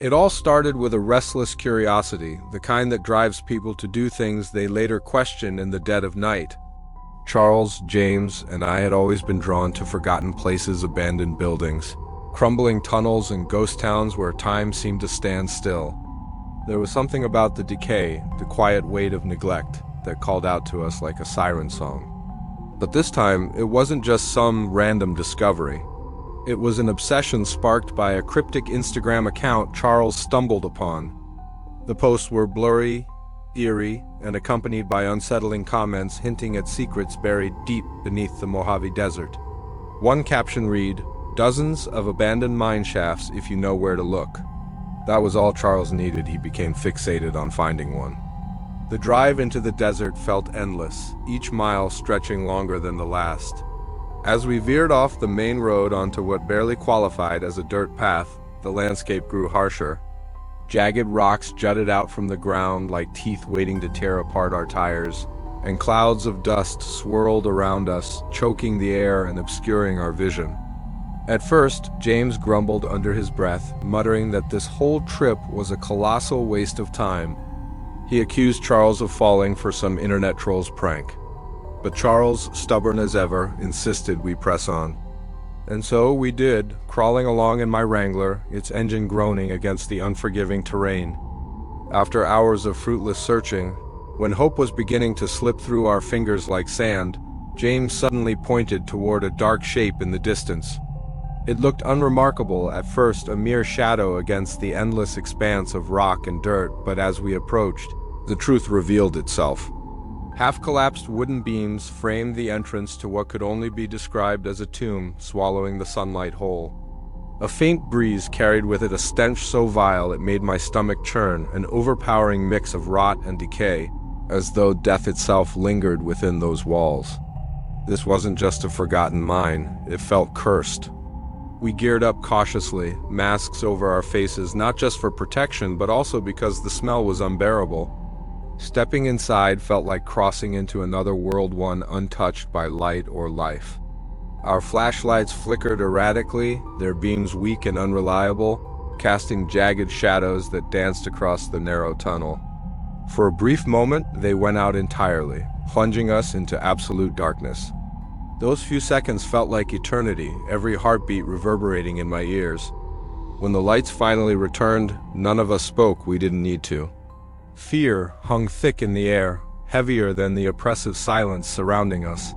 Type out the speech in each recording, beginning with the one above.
It all started with a restless curiosity, the kind that drives people to do things they later question in the dead of night. Charles, James, and I had always been drawn to forgotten places, abandoned buildings, crumbling tunnels, and ghost towns where time seemed to stand still. There was something about the decay, the quiet weight of neglect, that called out to us like a siren song. But this time, it wasn't just some random discovery. It was an obsession sparked by a cryptic Instagram account Charles stumbled upon. The posts were blurry, eerie, and accompanied by unsettling comments hinting at secrets buried deep beneath the Mojave Desert. One caption read, "Dozens of abandoned mine shafts if you know where to look." That was all Charles needed. He became fixated on finding one. The drive into the desert felt endless, each mile stretching longer than the last. As we veered off the main road onto what barely qualified as a dirt path, the landscape grew harsher. Jagged rocks jutted out from the ground like teeth waiting to tear apart our tires, and clouds of dust swirled around us, choking the air and obscuring our vision. At first, James grumbled under his breath, muttering that this whole trip was a colossal waste of time. He accused Charles of falling for some internet troll's prank. But Charles, stubborn as ever, insisted we press on. And so we did, crawling along in my Wrangler, its engine groaning against the unforgiving terrain. After hours of fruitless searching, when hope was beginning to slip through our fingers like sand, James suddenly pointed toward a dark shape in the distance. It looked unremarkable at first, a mere shadow against the endless expanse of rock and dirt, but as we approached, the truth revealed itself. Half-collapsed wooden beams framed the entrance to what could only be described as a tomb swallowing the sunlight whole. A faint breeze carried with it a stench so vile it made my stomach churn, an overpowering mix of rot and decay, as though death itself lingered within those walls. This wasn't just a forgotten mine, it felt cursed. We geared up cautiously, masks over our faces, not just for protection, but also because the smell was unbearable. Stepping inside felt like crossing into another world, one untouched by light or life. Our flashlights flickered erratically, their beams weak and unreliable, casting jagged shadows that danced across the narrow tunnel. For a brief moment, they went out entirely, plunging us into absolute darkness. Those few seconds felt like eternity, every heartbeat reverberating in my ears. When the lights finally returned, none of us spoke. We didn't need to. Fear hung thick in the air, heavier than the oppressive silence surrounding us.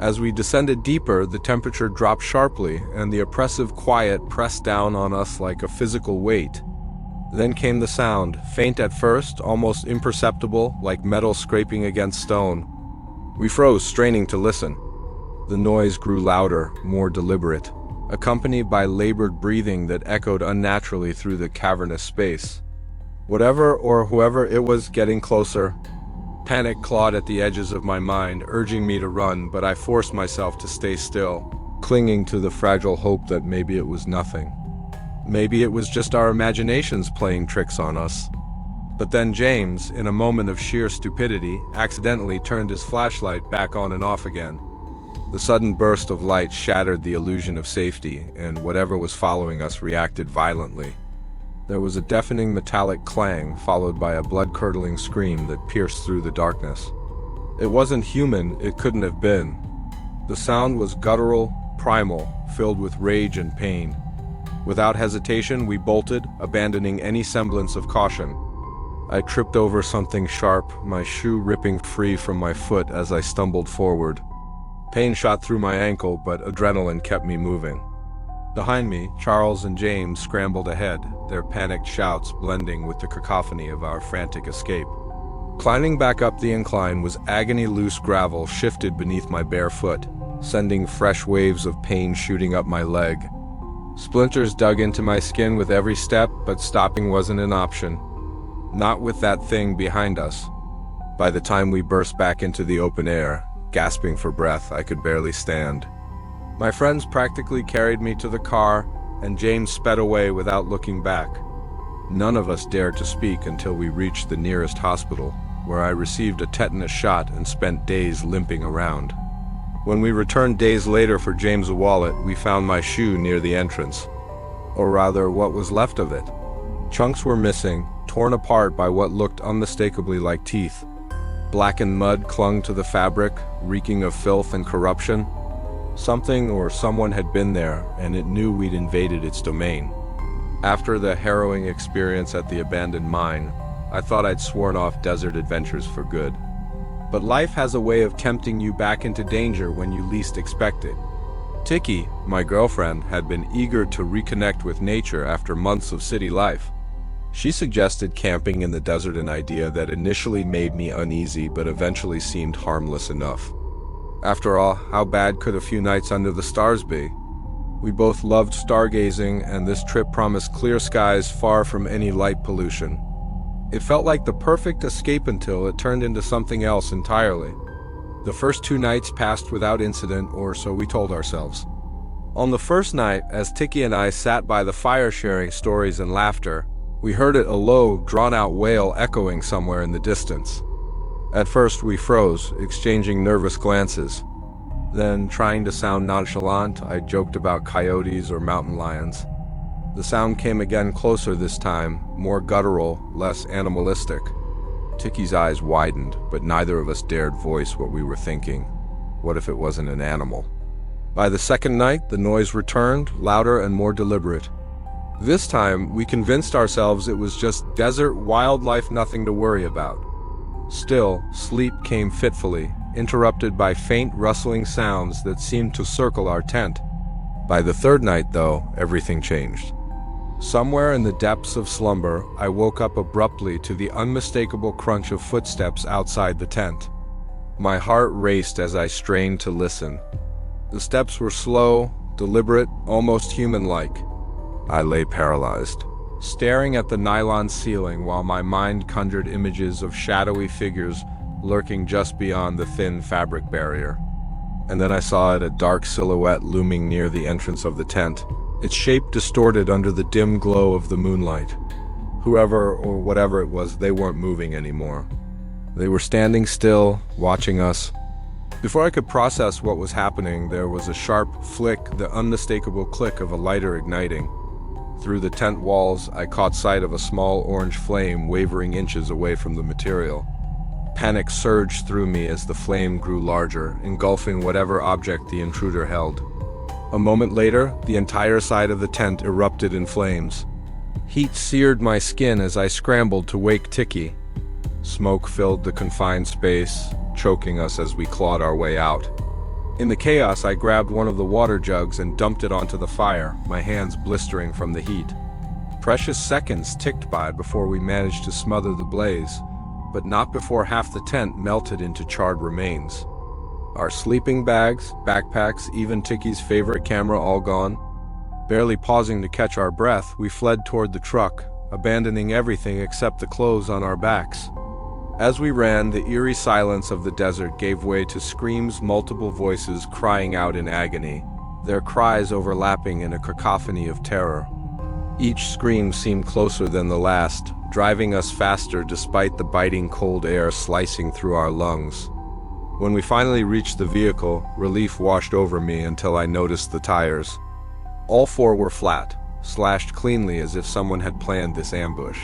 As we descended deeper, the temperature dropped sharply, and the oppressive quiet pressed down on us like a physical weight. Then came the sound, faint at first, almost imperceptible, like metal scraping against stone. We froze, straining to listen. The noise grew louder, more deliberate, accompanied by labored breathing that echoed unnaturally through the cavernous space. Whatever or whoever it was getting closer. Panic clawed at the edges of my mind, urging me to run, but I forced myself to stay still, clinging to the fragile hope that maybe it was nothing. Maybe it was just our imaginations playing tricks on us. But then James, in a moment of sheer stupidity, accidentally turned his flashlight back on and off again. The sudden burst of light shattered the illusion of safety, and whatever was following us reacted violently. There was a deafening metallic clang, followed by a blood-curdling scream that pierced through the darkness. It wasn't human, it couldn't have been. The sound was guttural, primal, filled with rage and pain. Without hesitation, we bolted, abandoning any semblance of caution. I tripped over something sharp, my shoe ripping free from my foot as I stumbled forward. Pain shot through my ankle, but adrenaline kept me moving. Behind me, Charles and James scrambled ahead, their panicked shouts blending with the cacophony of our frantic escape. Climbing back up the incline was agony. Loose gravel shifted beneath my bare foot, sending fresh waves of pain shooting up my leg. Splinters dug into my skin with every step, but stopping wasn't an option. Not with that thing behind us. By the time we burst back into the open air, gasping for breath, I could barely stand. My friends practically carried me to the car, and James sped away without looking back. None of us dared to speak until we reached the nearest hospital, where I received a tetanus shot and spent days limping around. When we returned days later for James' wallet, we found my shoe near the entrance. Or rather, what was left of it. Chunks were missing, torn apart by what looked unmistakably like teeth. Blackened mud clung to the fabric, reeking of filth and corruption. Something or someone had been there, and it knew we'd invaded its domain. After the harrowing experience at the abandoned mine, I thought I'd sworn off desert adventures for good. But life has a way of tempting you back into danger when you least expect it. Tiki, my girlfriend, had been eager to reconnect with nature after months of city life. She suggested camping in the desert, an idea that initially made me uneasy but eventually seemed harmless enough. After all, how bad could a few nights under the stars be? We both loved stargazing, and this trip promised clear skies far from any light pollution. It felt like the perfect escape until it turned into something else entirely. The first 2 nights passed without incident, or so we told ourselves. On the first night, as Tiki and I sat by the fire sharing stories and laughter, we heard a low, drawn-out wail echoing somewhere in the distance. At first we froze, exchanging nervous glances. Then, trying to sound nonchalant, I joked about coyotes or mountain lions. The sound came again, closer this time, more guttural, less animalistic. Tiki's eyes widened, but neither of us dared voice what we were thinking. What if it wasn't an animal? By the second night, the noise returned, louder and more deliberate. This time, we convinced ourselves it was just desert wildlife, nothing to worry about. Still, sleep came fitfully, interrupted by faint rustling sounds that seemed to circle our tent. By the third night, though, everything changed. Somewhere in the depths of slumber, I woke up abruptly to the unmistakable crunch of footsteps outside the tent. My heart raced as I strained to listen. The steps were slow, deliberate, almost human-like. I lay paralyzed, staring at the nylon ceiling while my mind conjured images of shadowy figures lurking just beyond the thin fabric barrier. And then I saw it, a dark silhouette looming near the entrance of the tent, its shape distorted under the dim glow of the moonlight. Whoever or whatever it was, they weren't moving anymore. They were standing still, watching us. Before I could process what was happening, there was a sharp flick, the unmistakable click of a lighter igniting. Through the tent walls, I caught sight of a small orange flame wavering inches away from the material. Panic surged through me as the flame grew larger, engulfing whatever object the intruder held. A moment later, the entire side of the tent erupted in flames. Heat seared my skin as I scrambled to wake Tiki. Smoke filled the confined space, choking us as we clawed our way out. In the chaos, I grabbed one of the water jugs and dumped it onto the fire, my hands blistering from the heat. Precious seconds ticked by before we managed to smother the blaze, but not before half the tent melted into charred remains. Our sleeping bags, backpacks, even Tiki's favorite camera all gone. Barely pausing to catch our breath, we fled toward the truck, abandoning everything except the clothes on our backs. As we ran, the eerie silence of the desert gave way to screams, multiple voices crying out in agony, their cries overlapping in a cacophony of terror. Each scream seemed closer than the last, driving us faster despite the biting cold air slicing through our lungs. When we finally reached the vehicle, relief washed over me until I noticed the tires. All 4 were flat, slashed cleanly as if someone had planned this ambush.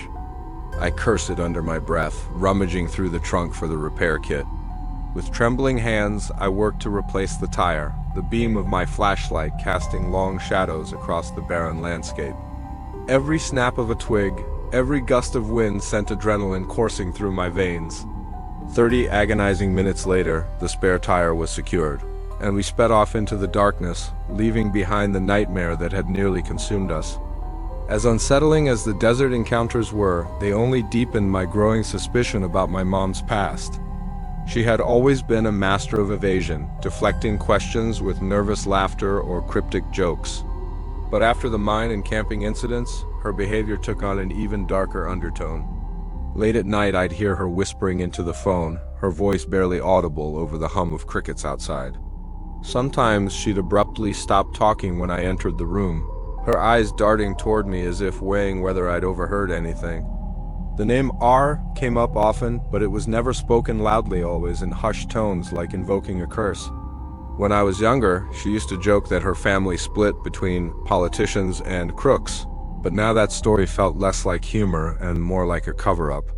I cursed under my breath, rummaging through the trunk for the repair kit. With trembling hands, I worked to replace the tire, the beam of my flashlight casting long shadows across the barren landscape. Every snap of a twig, every gust of wind sent adrenaline coursing through my veins. 30 agonizing minutes later, the spare tire was secured, and we sped off into the darkness, leaving behind the nightmare that had nearly consumed us. As unsettling as the desert encounters were, they only deepened my growing suspicion about my mom's past. She had always been a master of evasion, deflecting questions with nervous laughter or cryptic jokes. But after the mine and camping incidents, her behavior took on an even darker undertone. Late at night, I'd hear her whispering into the phone, her voice barely audible over the hum of crickets outside. Sometimes she'd abruptly stop talking when I entered the room, her eyes darting toward me as if weighing whether I'd overheard anything. The name R came up often, but it was never spoken loudly, always in hushed tones like invoking a curse. When I was younger, she used to joke that her family split between politicians and crooks, but now that story felt less like humor and more like a cover-up.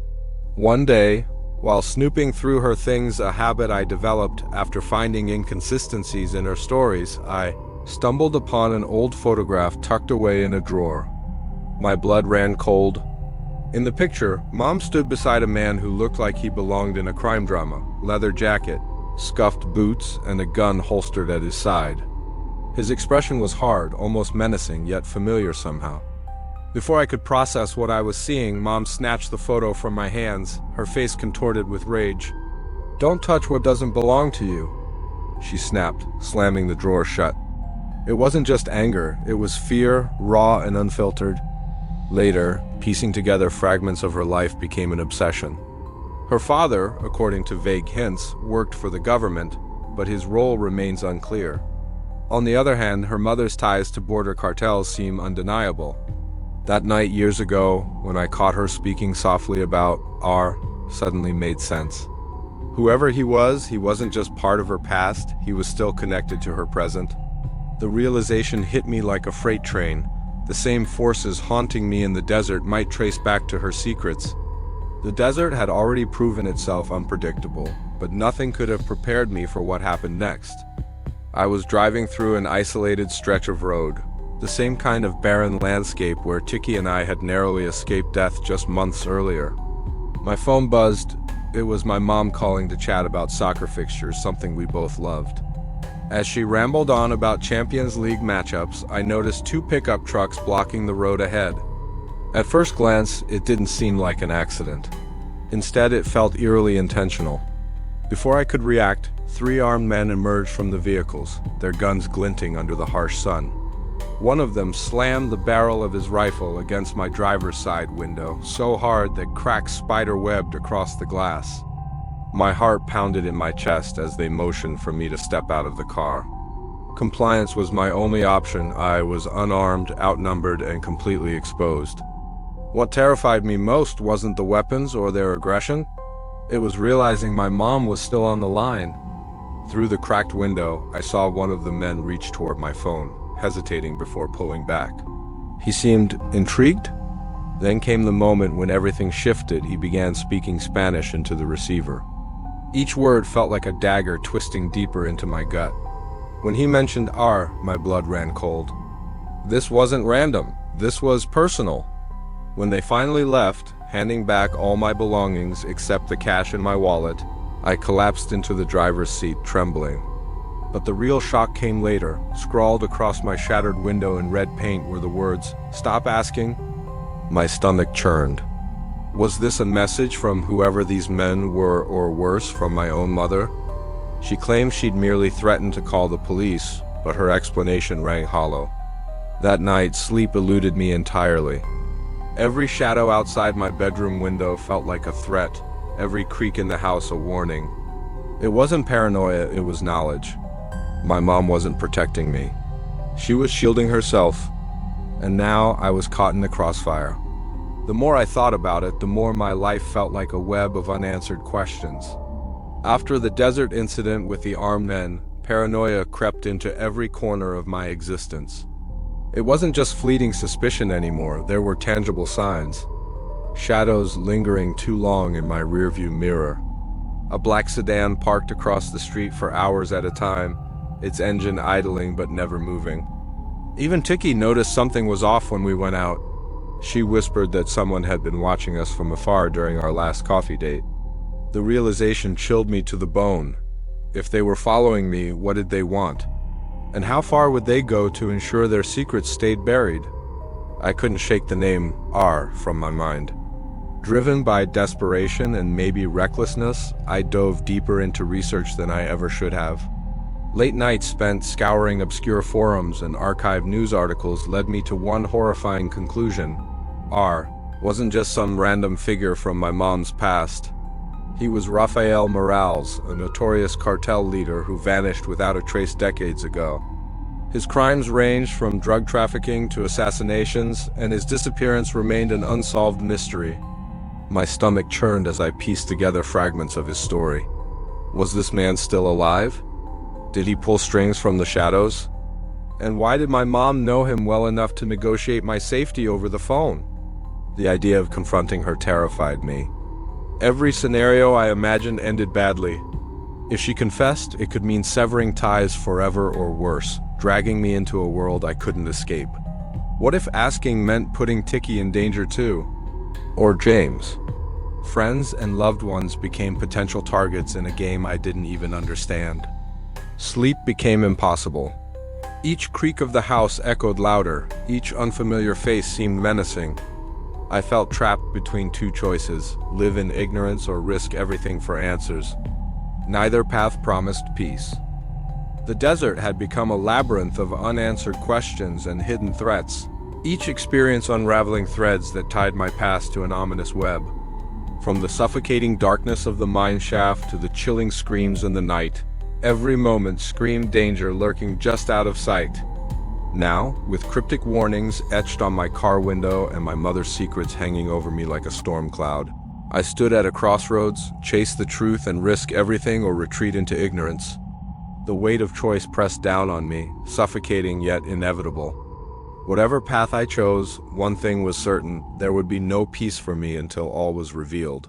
One day, while snooping through her things, a habit I developed after finding inconsistencies in her stories, I stumbled upon an old photograph tucked away in a drawer. My blood ran cold. In the picture, Mom stood beside a man who looked like he belonged in a crime drama: leather jacket, scuffed boots, and a gun holstered at his side. His expression was hard, almost menacing, yet familiar somehow. Before I could process what I was seeing, Mom snatched the photo from my hands, her face contorted with rage. "Don't touch what doesn't belong to you," she snapped, slamming the drawer shut. It wasn't just anger, it was fear, raw and unfiltered. Later, piecing together fragments of her life became an obsession. Her father, according to vague hints, worked for the government, but his role remains unclear. On the other hand, her mother's ties to border cartels seem undeniable. That night years ago, when I caught her speaking softly about R, suddenly made sense. Whoever he wasn't just part of her past, he was still connected to her present. The realization hit me like a freight train. The same forces haunting me in the desert might trace back to her secrets. The desert had already proven itself unpredictable, but nothing could have prepared me for what happened next. I was driving through an isolated stretch of road, the same kind of barren landscape where Tiki and I had narrowly escaped death just months earlier. My phone buzzed. It was my mom calling to chat about soccer fixtures, something we both loved. As she rambled on about Champions League matchups, I noticed two pickup trucks blocking the road ahead. At first glance, it didn't seem like an accident. Instead, it felt eerily intentional. Before I could react, three armed men emerged from the vehicles, their guns glinting under the harsh sun. One of them slammed the barrel of his rifle against my driver's side window so hard that cracks spider-webbed across the glass. My heart pounded in my chest as they motioned for me to step out of the car. Compliance was my only option. I was unarmed, outnumbered, and completely exposed. What terrified me most wasn't the weapons or their aggression. It was realizing my mom was still on the line. Through the cracked window, I saw one of the men reach toward my phone, hesitating before pulling back. He seemed intrigued. Then came the moment when everything shifted. He began speaking Spanish into the receiver. Each word felt like a dagger twisting deeper into my gut. When he mentioned R, my blood ran cold. This wasn't random. This was personal. When they finally left, handing back all my belongings except the cash in my wallet, I collapsed into the driver's seat, trembling. But the real shock came later. Scrawled across my shattered window in red paint were the words, "Stop asking." My stomach churned. Was this a message from whoever these men were, or worse, from my own mother? She claimed she'd merely threatened to call the police, but her explanation rang hollow. That night, sleep eluded me entirely. Every shadow outside my bedroom window felt like a threat, every creak in the house a warning. It wasn't paranoia, it was knowledge. My mom wasn't protecting me. She was shielding herself, and now I was caught in the crossfire. The more I thought about it, the more my life felt like a web of unanswered questions. After the desert incident with the armed men, paranoia crept into every corner of my existence. It wasn't just fleeting suspicion anymore, there were tangible signs. Shadows lingering too long in my rearview mirror. A black sedan parked across the street for hours at a time, its engine idling but never moving. Even Tiki noticed something was off when we went out. She whispered that someone had been watching us from afar during our last coffee date. The realization chilled me to the bone. If they were following me, what did they want? And how far would they go to ensure their secrets stayed buried? I couldn't shake the name R from my mind. Driven by desperation and maybe recklessness, I dove deeper into research than I ever should have. Late nights spent scouring obscure forums and archived news articles led me to one horrifying conclusion. R wasn't just some random figure from my mom's past. He was Rafael Morales, a notorious cartel leader who vanished without a trace decades ago. His crimes ranged from drug trafficking to assassinations, and his disappearance remained an unsolved mystery. My stomach churned as I pieced together fragments of his story. Was this man still alive? Did he pull strings from the shadows? And why did my mom know him well enough to negotiate my safety over the phone? The idea of confronting her terrified me. Every scenario I imagined ended badly. If she confessed, it could mean severing ties forever or worse, dragging me into a world I couldn't escape. What if asking meant putting Tiki in danger too? Or James? Friends and loved ones became potential targets in a game I didn't even understand. Sleep became impossible. Each creak of the house echoed louder, each unfamiliar face seemed menacing. I felt trapped between two choices: live in ignorance or risk everything for answers. Neither path promised peace. The desert had become a labyrinth of unanswered questions and hidden threats, each experience unraveling threads that tied my past to an ominous web. From the suffocating darkness of the mine shaft to the chilling screams in the night, every moment screamed danger lurking just out of sight. Now, with cryptic warnings etched on my car window and my mother's secrets hanging over me like a storm cloud, I stood at a crossroads, chase the truth and risk everything or retreat into ignorance. The weight of choice pressed down on me, suffocating yet inevitable. Whatever path I chose, one thing was certain: there would be no peace for me until all was revealed.